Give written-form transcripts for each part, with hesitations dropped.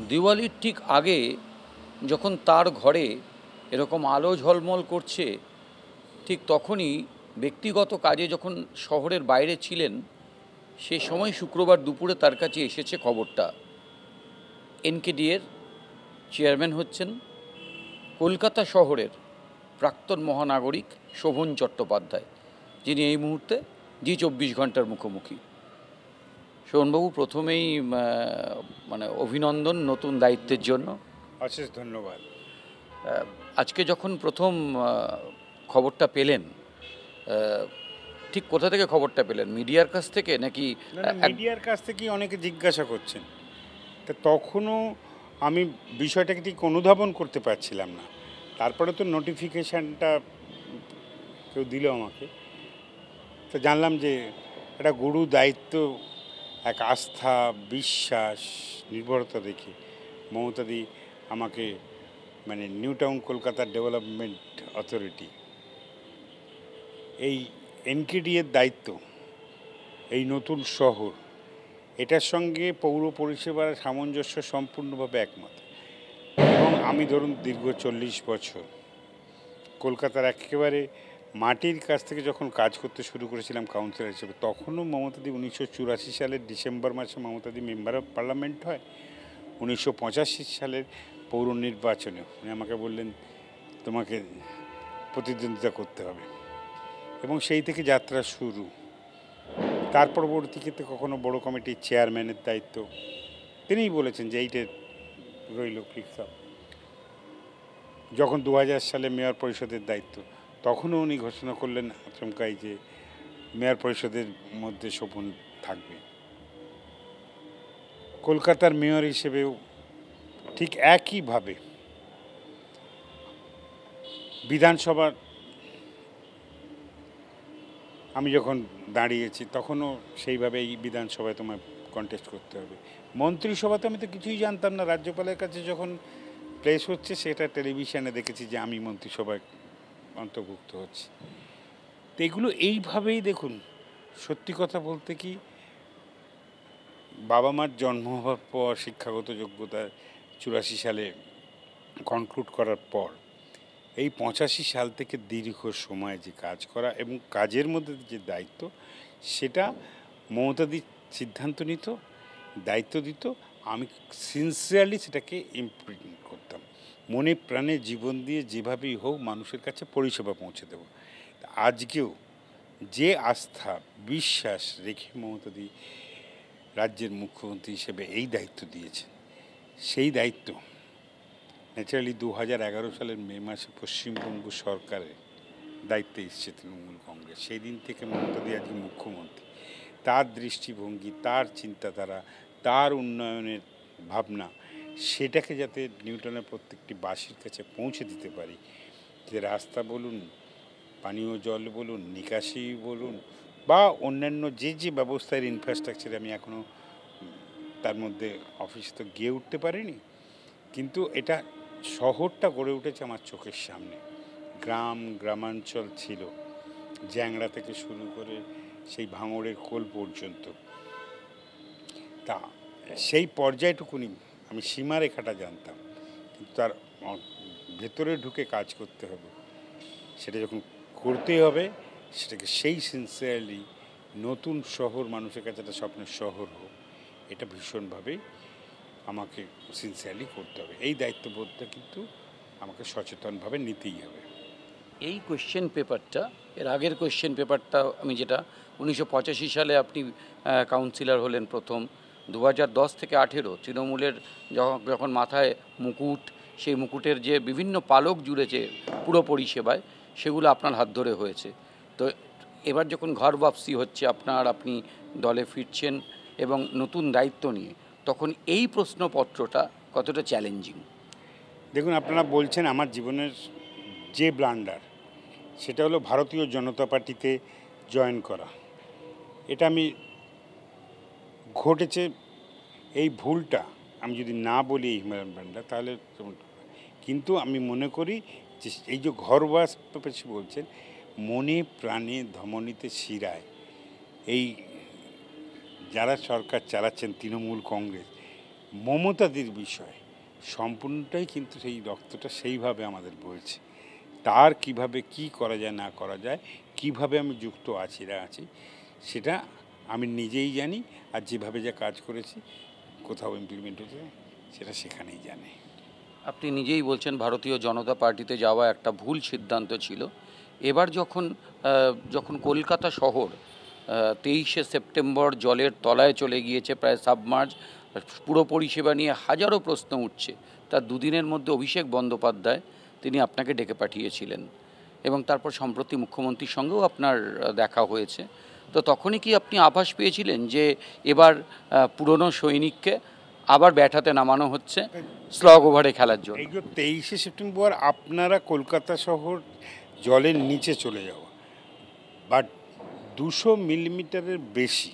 দিওয়ালির ঠিক আগে যখন তার ঘরে এরকম আলো ঝলমল করছে, ঠিক তখনই ব্যক্তিগত কাজে যখন শহরের বাইরে ছিলেন, সে সময় শুক্রবার দুপুরে তার কাছে এসেছে খবরটা। এনকেডিএর চেয়ারম্যান হচ্ছেন কলকাতা শহরের প্রাক্তন মহানাগরিক শোভন চট্টোপাধ্যায়, যিনি এই মুহূর্তে জি 24 ঘন্টার মুখোমুখি। শোভনবাবু, প্রথমেই মানে অভিনন্দন নতুন দায়িত্বের জন্য। অশেষ ধন্যবাদ। আজকে যখন প্রথম খবরটা পেলেন, ঠিক কোথা থেকে খবরটা পেলেন? মিডিয়ার কাছ থেকে নাকি? মিডিয়ার কাছ থেকেই অনেকে জিজ্ঞাসা করছেন, তা তখনও আমি বিষয়টাকে ঠিক অনুধাবন করতে পারছিলাম না। তারপরে তো নোটিফিকেশানটা কেউ দিল আমাকে, তো জানলাম যে একটা গুরু দায়িত্ব, এক আস্থা, বিশ্বাস, নির্ভরতা দেখে মমতাদি আমাকে মানে new town Kolkata development authority, এই এনকেডিএর দায়িত্ব, এই নতুন শহর, এটার সঙ্গে পৌর পরিষেবার সামঞ্জস্য সম্পূর্ণভাবে একমত। এবং আমি ধরুন দীর্ঘ 40 বছর কলকাতার একেবারে মাটির কাছ থেকে যখন কাজ করতে শুরু করেছিলাম কাউন্সিলর হিসেবে, তখনও মমতাদি 1984 সালের ডিসেম্বর মাসে মমতাদি মেম্বার অফ পার্লামেন্ট হয়। 1985 সালের পৌর নির্বাচনে উনি আমাকে বললেন, তোমাকে প্রতিদ্বন্দ্বিতা করতে হবে, এবং সেই থেকে যাত্রা শুরু। তার পরবর্তীতে কখনো বড় কমিটির চেয়ারম্যানের দায়িত্ব তিনিই বলেছেন যে এইটা রইল ফিক্স আপ। যখন 2000 সালে মেয়র পরিষদের দায়িত্ব, তখনও উনি ঘোষণা করলেন আচমকাই যে মেয়র পরিষদের মধ্যে শোভন থাকবে। কলকাতার মেয়র হিসেবেও ঠিক একইভাবে বিধানসভার আমি যখন দাঁড়িয়েছি তখনও সেইভাবে এই বিধানসভায় তোমায় কন্টেস্ট করতে হবে। মন্ত্রিসভাতে আমি তো কিছুই জানতাম না। রাজ্যপালের কাছে যখন প্লেস হচ্ছে সেটা টেলিভিশনে দেখেছি যে আমি মন্ত্রিসভায় অন্তর্ভুক্ত হচ্ছি। তো এগুলো এইভাবেই দেখুন, সত্যি কথা বলতে কি, বাবা মার জন্ম হওয়ার পর শিক্ষাগত যোগ্যতা 84 সালে কনক্লুড করার পর এই 85 সাল থেকে দীর্ঘ সময় যে কাজ করা এবং কাজের মধ্যে যে দায়িত্ব, সেটা মমতাদি সিদ্ধান্ত নিত, দায়িত্ব দিত, আমি সিনসিয়ারলি সেটাকে ইমপ্লিমেন্ট করতাম। মনে প্রাণে জীবন দিয়ে যেভাবেই হোক মানুষের কাছে পরিষেবা পৌঁছে দেব। আজকেও যে আস্থা বিশ্বাস রেখে মমতাদি রাজ্যের মুখ্যমন্ত্রী হিসেবে এই দায়িত্ব দিয়েছেন, সেই দায়িত্ব ন্যাচারালি 2011 সালের মে মাসে পশ্চিমবঙ্গ সরকারের দায়িত্বে এসছে তৃণমূল কংগ্রেস। সেই দিন থেকে মমতাদি আজকে মুখ্যমন্ত্রী, তার দৃষ্টিভঙ্গি, তার চিন্তাধারা, তার উন্নয়নের ভাবনা, সেটাকে যাতে নিউটনের প্রত্যেকটি বাসীর কাছে পৌঁছে দিতে পারি, যে রাস্তা বলুন, পানীয় জল বলুন, নিকাশি বলুন, বা অন্যান্য যে যে ব্যবস্থার ইনফ্রাস্ট্রাকচার, আমি এখনও তার মধ্যে অফিস তো গিয়ে উঠতে পারিনি, কিন্তু এটা শহরটা গড়ে উঠেছে আমার চোখের সামনে। গ্রামাঞ্চল ছিল, জ্যাংড়া থেকে শুরু করে সেই ভাঙড়ের কোল পর্যন্ত। তা সেই পর্যায়টুকুনি আমি সীমারেখাটা জানতাম, কিন্তু তার ভেতরে ঢুকে কাজ করতে হবে। সেটা যখন করতে হবে, সেটাকে সেই সিনসিয়ারলি নতুন শহর মানুষের কাছে একটা স্বপ্নের শহর হোক, এটা ভীষণভাবেই আমাকে সিনসিয়ারলি করতে হবে। এই দায়িত্ববোধটা কিন্তু আমাকে সচেতনভাবে নিতেই হবে। এই কোয়েশ্চেন পেপারটা, এর আগের কোয়েশ্চেন পেপারটা আমি যেটা 1985 সালে আপনি কাউন্সিলর হলেন প্রথম, 2010 থেকে 18 তৃণমূলের যখন মাথায় মুকুট, সেই মুকুটের যে বিভিন্ন পালক জুড়েছে পুরো পরিষেবায়, সেগুলো আপনার হাত ধরে হয়েছে। তো এবার যখন ঘর বাপসি হচ্ছে আপনার, আপনি দলে ফিরছেন এবং নতুন দায়িত্ব নিয়ে, তখন এই প্রশ্নপত্রটা কতটা চ্যালেঞ্জিং? দেখুন, আপনারা বলছেন আমার জীবনের যে ব্লান্ডার, সেটা হলো ভারতীয় জনতা পার্টিতে জয়েন করা। এটা আমি ঘটেছে, এই ভুলটা আমি যদি না বলি এই হিমালয়ান ব্লান্ডার, তাহলে কিন্তু আমি মনে করি যে এই যে ঘরবাস বলছেন, মনে প্রাণে ধমনীতে শিরায় এই যারা সরকার চালাচ্ছেন তৃণমূল কংগ্রেস, মমতাদির বিষয় সম্পূর্ণটাই কিন্তু সেই রক্তটা সেইভাবে আমাদের বলছে। তার কিভাবে কি করা যায় না করা যায়, কিভাবে আমি যুক্ত আছি না আছি, সেটা আমি নিজেই জানি। আর যেভাবে যা কাজ করেছি কোথাও ইমপ্লিমেন্ট হতে সেটা সেখানেই জানে। আপনি নিজেই বলছেন ভারতীয় জনতা পার্টিতে যাওয়া একটা ভুল সিদ্ধান্ত ছিল। এবার যখন কলকাতা শহর 23শে সেপ্টেম্বর জলের তলায় চলে গিয়েছে, প্রায় সাবমার্জ, পুরো পরিষেবা নিয়ে হাজারো প্রশ্ন উঠছে, তার দুদিনের মধ্যে অভিষেক বন্দ্যোপাধ্যায় তিনি আপনাকে ডেকে পাঠিয়েছিলেন এবং তারপর সম্প্রতি মুখ্যমন্ত্রীর সঙ্গেও আপনার দেখা হয়েছে। তো তখনই কি আপনি আভাস পেয়েছিলেন যে এবার পুরনো সৈনিককে আবার ব্যাট নামানো হচ্ছে স্লগ ওভারে খেলার জন্য? এই যে 23শে সেপ্টেম্বর আপনারা কলকাতা শহর জলের নিচে চলে যাওয়া, বাট 200 মিলিমিটারের বেশি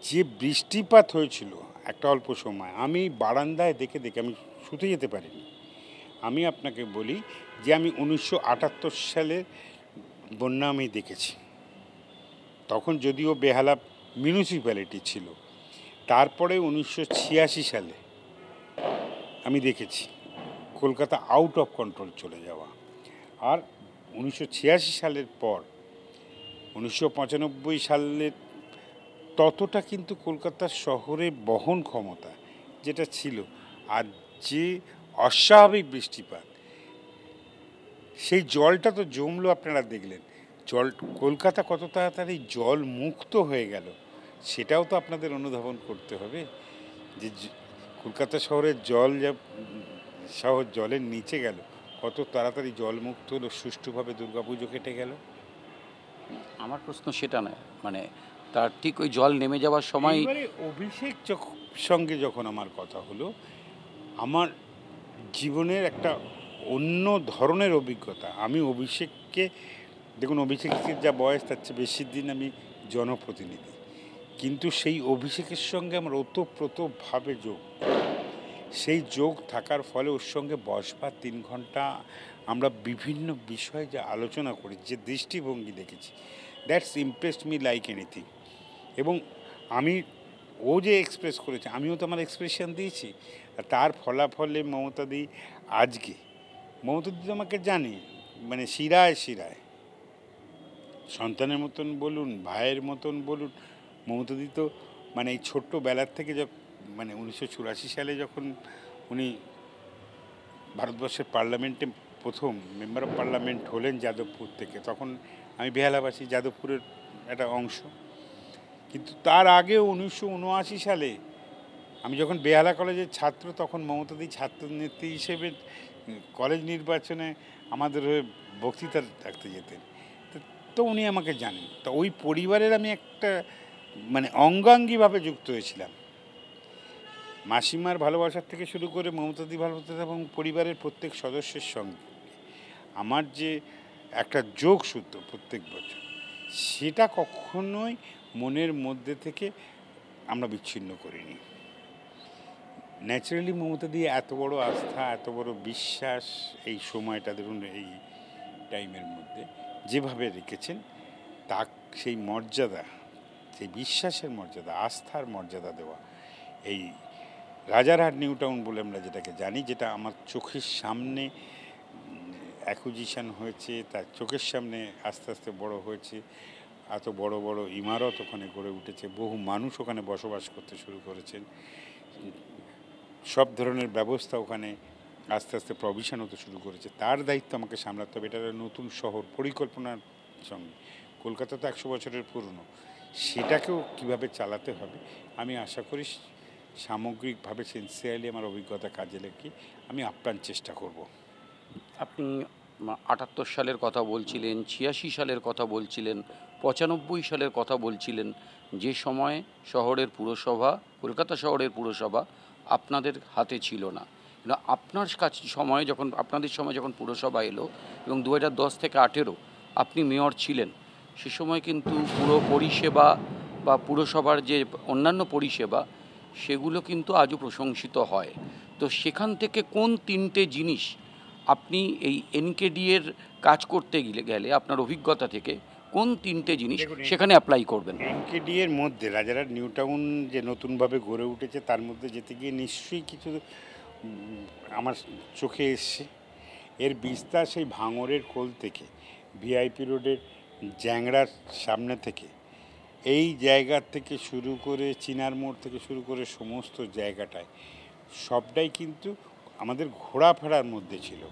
যে বৃষ্টিপাত হয়েছিল একটা অল্প সময়, আমি বারান্দায় দেখে দেখে আমি শুতে যেতে পারিনি। আমি আপনাকে বলি যে আমি 1978 সালের বন্যা আমি দেখেছি, তখন যদিও বেহালা মিউনিসিপ্যালিটি ছিল। তারপরে 1986 সালে আমি দেখেছি কলকাতা আউট অফ কন্ট্রোল চলে যাওয়া। আর 1986 সালের পর 1995 সালের ততটা কিন্তু কলকাতা শহরের বহন ক্ষমতা যেটা ছিল, আর যে অস্বাভাবিক বৃষ্টিপাত, সেই জলটা তো জমলো, আপনারা দেখলেন জল কলকাতা কত তাড়াতাড়ি জল মুক্ত হয়ে গেল সেটাও তো আপনাদের অনুধাবন করতে হবে। যে কলকাতা শহরের জল শহর জলের নিচে গেল, কত তাড়াতাড়ি জল মুক্ত হলো, সুষ্ঠুভাবে দুর্গাপুজো কেটে গেল। আমার প্রশ্ন সেটা নয়, মানে তার ঠিক ওই জল নেমে যাওয়ার সময় অভিষেক সঙ্গে যখন আমার কথা হলো, আমার জীবনের একটা অন্য ধরনের অভিজ্ঞতা। আমি অভিষেককে, দেখুন অভিষেকের যা বয়স তার চেয়ে বেশি দিন আমি জনপ্রতিনিধি, কিন্তু সেই অভিষেকের সঙ্গে আমার ওতপ্রোতভাবে যোগ। সেই যোগ থাকার ফলে ওর সঙ্গে বসবার 3 ঘন্টা আমরা বিভিন্ন বিষয়ে যা আলোচনা করি, যে দৃষ্টিভঙ্গি দেখেছি, that's impressed me like anything. এবং আমি, ও যে এক্সপ্রেস করেছে আমিও তো আমার এক্সপ্রেশন দিয়েছি। আর তার ফলাফলে মমতাদি আজকে, মমতাদি তো আমাকে জানি মানে শিরায় শিরায়, সন্তানের মতন বলুন, ভাইয়ের মতন বলুন, মমতাদি তো মানে এই ছোট্টবেলার থেকে মানে 1984 সালে যখন উনি ভারতবর্ষের পার্লামেন্টে প্রথম মেম্বার অফ পার্লামেন্ট হলেন যাদবপুর থেকে, তখন আমি বেহালাবাসী, যাদবপুরের একটা অংশ। কিন্তু তার আগে 1979 সালে আমি যখন বেহালা কলেজের ছাত্র, তখন মমতাদি ছাত্রনেত্রী হিসেবে কলেজ নির্বাচনে আমাদের হয়ে বক্তৃতা রাখতে যেতেন। তো উনি আমাকে জানেন, তো ওই পরিবারের আমি একটা মানে অঙ্গাঙ্গিভাবে যুক্ত হয়েছিলাম। মাসিমার ভালোবাসার থেকে শুরু করে মমতাদি ভালোবাসা এবং পরিবারের প্রত্যেক সদস্যের সঙ্গে আমার যে একটা যোগসূত্র প্রত্যেক বছর, সেটা কখনোই মনের মধ্যে থেকে আমরা বিচ্ছিন্ন করিনি। ন্যাচারালি মমতাদি এত বড় আস্থা, এত বড় বিশ্বাস এই সময়টা, ধরুন এই টাইমের মধ্যে যেভাবে রেখেছেন, তা সেই মর্যাদা, সেই বিশ্বাসের মর্যাদা, আস্থার মর্যাদা দেওয়া, এই রাজারহাট নিউ টাউন বলে আমরা যেটাকে জানি, যেটা আমার চোখের সামনে অ্যাকুইজিশন হয়েছে, তার চোখের সামনে আস্তে আস্তে বড় হয়েছে, এত বড় বড় ইমারত ওখানে গড়ে উঠেছে, বহু মানুষ ওখানে বসবাস করতে শুরু করেছেন, সব ধরনের ব্যবস্থা ওখানে আস্তে আস্তে প্রভিশন হতে শুরু করেছে। তার দায়িত্ব আমাকে সামলাতে হবে। এটা নতুন শহর পরিকল্পনার সঙ্গে, কলকাতা তো 100 বছরের পুরনো, সেটাকেও কিভাবে চালাতে হবে আমি আশা করি সামগ্রিকভাবে সিনসিয়ারলি আমার অভিজ্ঞতা কাজে লেগে আমি আপ্রাণ চেষ্টা করব। আপনি 78 সালের কথা বলছিলেন, 86 সালের কথা বলছিলেন, 95 সালের কথা বলছিলেন, যে সময় শহরের পুরসভা, কলকাতা শহরের পুরসভা আপনাদের হাতে ছিল না। কিন্তু আপনার কাছে সময় যখন, আপনাদের সময় যখন পুরসভা এলো এবং 2010 থেকে 18 আপনি মেয়র ছিলেন, সে সময় কিন্তু পুরো পরিষেবা বা পুরসভার যে অন্যান্য পরিষেবা সেগুলো কিন্তু আজও প্রশংসিত হয়। তো সেখান থেকে কোন 3টে জিনিস আপনি এই এনকেডি এর কাজ করতে গেলে আপনার অভিজ্ঞতা থেকে কোন তিনটে জিনিস দেখুন, সেখানে অ্যাপ্লাই করবেন? এনকেডি এর মধ্যে রাজারহাট নিউ টাউন যে নতুনভাবে গড়ে উঠেছে তার মধ্যে যেতে গিয়ে নিশ্চয়ই কিছু আমার চোখে এসছে। এর বিস্তার সেই ভাঙড়ের কোল থেকে ভিআইপি রোডের জ্যাংড়ার সামনে থেকে এই জায়গা থেকে শুরু করে চিনার মোড় থেকে শুরু করে সমস্ত জায়গাটায় সবটাই কিন্তু আমাদের ঘোরাফেরার মধ্যে ছিল।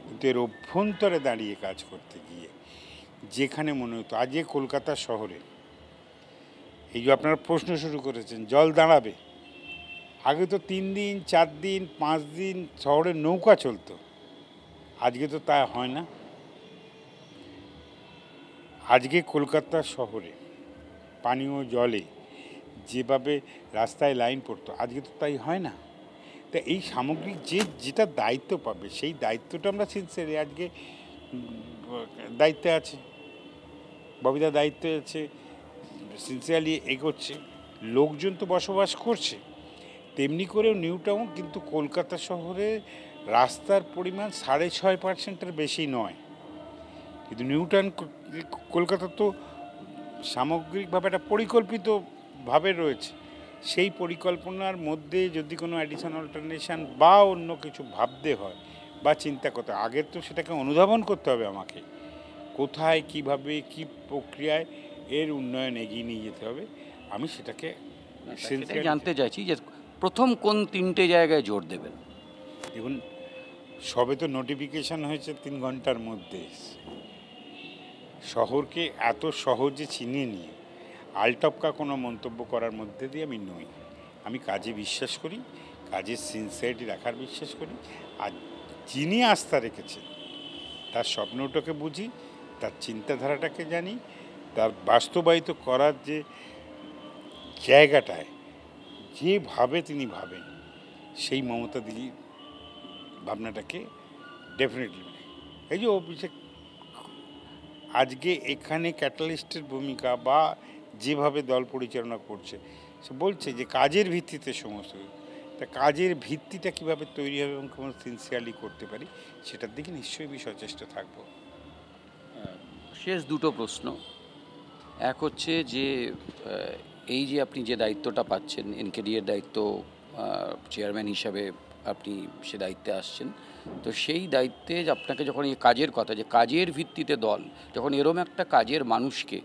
কিন্তু এর অভ্যন্তরে দাঁড়িয়ে কাজ করতে গিয়ে যেখানে মনে হতো আজকে কলকাতা শহরে এই যে আপনারা প্রশ্ন শুরু করেছেন জল দাঁড়াবে, আগে তো 3 দিন 4 দিন 5 দিন শহরে নৌকা চলতো, আজকে তো তা হয় না। আজকে কলকাতা শহরে পানীয় জলে যেভাবে রাস্তায় লাইন পড়তো আজকে তো তাই হয় না। তা এই সামগ্রিক যেটা দায়িত্ব পাবে সেই দায়িত্বটা আমরা সিনসিয়ারলি আজকে দায়িত্বে আছে, ববিদা দায়িত্বে আছে, সিনসিয়ারলি এগোচ্ছে, লোকজন তো বসবাস করছে। তেমনি করেও নিউ টাউন কিন্তু কলকাতা শহরে রাস্তার পরিমাণ 6.5%-এর বেশি নয়, কিন্তু নিউ টাউন কলকাতা তো সামগ্রিকভাবে একটা পরিকল্পিতভাবে রয়েছে। সেই পরিকল্পনার মধ্যে যদি কোনো অ্যাডিশন অল্টারনেশন বা অন্য কিছু ভাবতে হয় বা চিন্তা করতে হয়, আগের তো সেটাকে অনুধাবন করতে হবে আমাকে, কোথায় কিভাবে কি প্রক্রিয়ায় এর উন্নয়ন এগিয়ে নিয়ে যেতে হবে। আমি সেটাকে সেটাই জানতে চাইছি যে প্রথম কোন তিনটে জায়গায় জোর দেবেন? দেখুন, সবে তো নোটিফিকেশান হয়েছে 3 ঘন্টার মধ্যে। শহরকে এত সহজে চিনিয়ে নিয়ে আলটপকা কোনো মন্তব্য করার মধ্যে দিয়ে আমি নই। আমি কাজে বিশ্বাস করি, কাজের সিনসিয়ারিটি রাখার বিশ্বাস করি। আর যিনি আস্থা রেখেছেন তার স্বপ্নটাকে বুঝি, তার চিন্তাধারাটাকে জানি, তার বাস্তবায়িত করার যে জায়গাটায় যেভাবে তিনি ভাবেন সেই মমতা দিদির ভাবনাটাকে ডেফিনেটলি এই যে অভিষেক আজকে এখানে ক্যাটালিস্টের ভূমিকা বা যেভাবে দল পরিচালনা করছে, সে বলছে যে কাজের ভিত্তিতে সমস্ত, তা কাজের ভিত্তিটা কীভাবে তৈরি হবে এবং কেমন সিনসিয়ারলি করতে পারি সেটার দিকে নিশ্চয়ই আমি সচেষ্ট থাকবো। শেষ দুটো প্রশ্ন। এক হচ্ছে যে এই যে আপনি যে দায়িত্বটা পাচ্ছেন, এনকেডি এর দায়িত্ব, চেয়ারম্যান হিসাবে আপনি সে দায়িত্বে আসছেন, তো সেই দায়িত্বে আপনাকে যখন এই কাজের কথা, যে কাজের ভিত্তিতে দল, যখন এরম একটা কাজের মানুষকে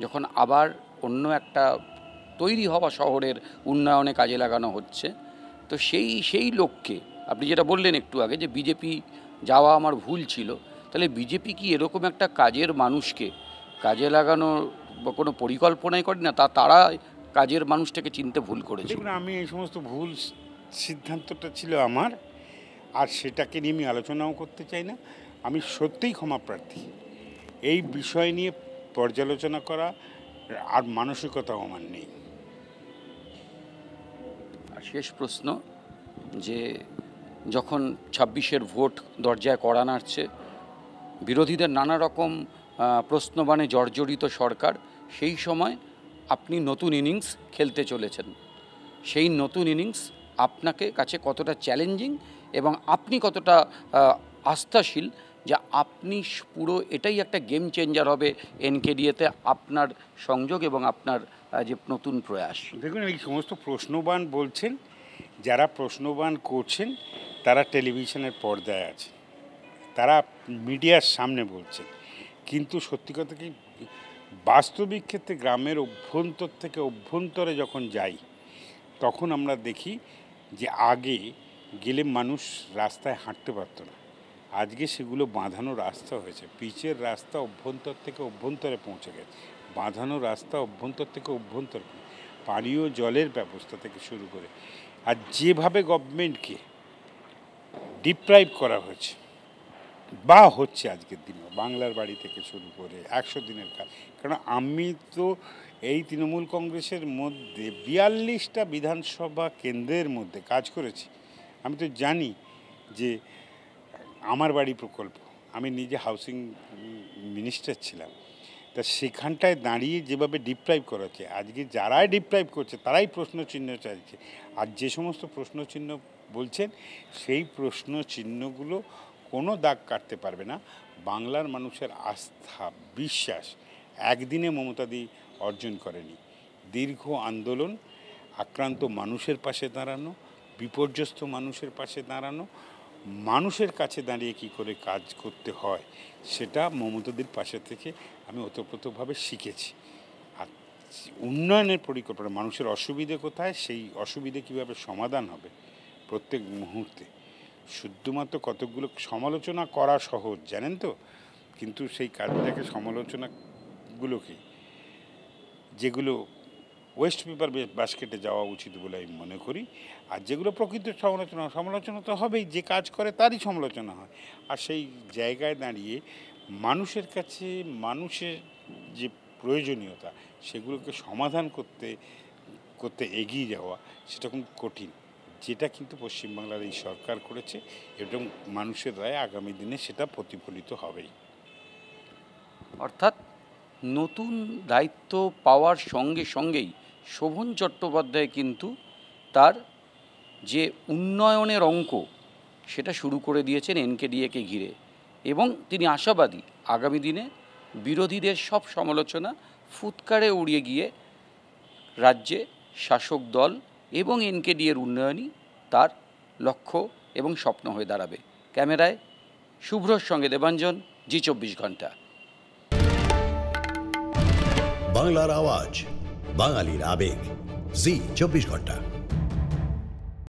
যখন আবার অন্য একটা তৈরি হওয়া শহরের উন্নয়নে কাজে লাগানো হচ্ছে, তো সেই লক্ষ্যে আপনি যেটা বললেন একটু আগে যে বিজেপি যাওয়া আমার ভুল ছিল, তাহলে বিজেপি কি এরকম একটা কাজের মানুষকে কাজে লাগানোর কোনো পরিকল্পনাই করে না, তারা কাজের মানুষটাকে চিনতে ভুল করেছে? দেখুন, আমি এই সমস্ত ভুল সিদ্ধান্তটা ছিল আমার, আর সেটাকে নিয়ে আমি আলোচনাও করতে চাই না। আমি সত্যিই ক্ষমাপ্রার্থী। এই বিষয় নিয়ে পর্যালোচনা করা আর মানসিকতাও আমার নেই। আর শেষ প্রশ্ন, যে যখন 26-এর ভোট দরজায় কড়া নাড়ছে, বিরোধীদের নানা রকম প্রশ্নবাণে জর্জরিত সরকার, সেই সময় আপনি নতুন ইনিংস খেলতে চলেছেন। সেই নতুন ইনিংস আপনাকে কাছে কতটা চ্যালেঞ্জিং এবং আপনি কতটা আস্থাশীল যে আপনি পুরো এটাই একটা গেম চেঞ্জার হবে এনকেডিএতে আপনার সংযোগ এবং আপনার যে নতুন প্রয়াস? দেখুন, এই সমস্ত প্রশ্নবান বলছেন, যারা প্রশ্নবান করছেন তারা টেলিভিশনের পর্দায় আছে, তারা মিডিয়ার সামনে বলছেন, কিন্তু সত্যি কথা কি বাস্তবিক ক্ষেত্রে গ্রামের অভ্যন্তর থেকে অভ্যন্তরে যখন যাই তখন আমরা দেখি যে আগে গেলে মানুষ রাস্তায় হাঁটতে পারত না, আজকে সেগুলো বাঁধানো রাস্তা হয়েছে, পিচের রাস্তা অভ্যন্তর থেকে অভ্যন্তরে পৌঁছে গেছে, বাঁধানো রাস্তা অভ্যন্তর থেকে অভ্যন্তরে, পানীয় জলের ব্যবস্থা থেকে শুরু করে, আর যেভাবে গভর্নমেন্টকে ডিপ্রাইভ করা হয়েছে বা হচ্ছে আজকের দিনে, বাংলার বাড়ি থেকে শুরু করে 100 দিনের কাজ। কারণ আমি তো এই তৃণমূল কংগ্রেসের মধ্যে 42টা বিধানসভা কেন্দ্রের মধ্যে কাজ করেছি। আমি তো জানি যে আমার বাড়ি প্রকল্প, আমি নিজে হাউসিং মিনিস্টার ছিলাম, তা সেখানটায় দাঁড়িয়ে যেভাবে ডিপ্রাইভ করা হচ্ছে, আজকে যারাই ডিপ্রাইভ করছে তারাই প্রশ্নচিহ্ন চাইছে। আর যে সমস্ত প্রশ্নচিহ্ন বলছেন সেই প্রশ্নচিহ্নগুলো কোনো দাগ কাটতে পারবে না বাংলার মানুষের আস্থা, বিশ্বাস একদিনে মমতাদি অর্জন করেনি। দীর্ঘ আন্দোলন, আক্রান্ত মানুষের পাশে দাঁড়ানো, বিপর্যস্ত মানুষের পাশে দাঁড়ানো, মানুষের কাছে দাঁড়িয়ে কি করে কাজ করতে হয় সেটা মমতাদির পাশে থেকে আমি ওতপ্রোতভাবে শিখেছি। আর উন্নয়নের পরিকল্পনা, মানুষের অসুবিধে কোথায়, সেই অসুবিধে কীভাবে সমাধান হবে প্রত্যেক মুহূর্তে, শুধুমাত্র কতকগুলো সমালোচনা করা সহজ জানেন তো, কিন্তু সেই কাজটাকে সমালোচনাগুলোকে যেগুলো ওয়েস্ট পেপার বাস্কেটে যাওয়া উচিত বলে আমি মনে করি, আর যেগুলো প্রকৃত সমালোচনা তো হবেই, যে কাজ করে তারই সমালোচনা হয়। আর সেই জায়গায় দাঁড়িয়ে মানুষের কাছে মানুষের যে প্রয়োজনীয়তা সেগুলোকে সমাধান করতে করতে এগিয়ে যাওয়া সেটা খুব কঠিন, যেটা কিন্তু পশ্চিমবাংলার এই সরকার করেছে এবং মানুষের রায় আগামী দিনে সেটা প্রতিফলিত হবেই। অর্থাৎ নতুন দায়িত্ব পাওয়ার সঙ্গে সঙ্গেই শোভন চট্টোপাধ্যায় কিন্তু তার যে উন্নয়নের অঙ্ক সেটা শুরু করে দিয়েছেন এনকেডিএকে ঘিরে, এবং তিনি আশাবাদী আগামী দিনে বিরোধীদের সব সমালোচনা ফুৎকারে উড়িয়ে গিয়ে রাজ্যে শাসক দল এবং এনকেডিএর উন্নয়নই তার লক্ষ্য এবং স্বপ্ন হয়ে দাঁড়াবে। ক্যামেরায় শুভ্রর সঙ্গে দেবাঞ্জন, জি24 ঘন্টা। বাংলার আওয়াজ, বাঙালির আবেগ, জি24 ঘন্টা।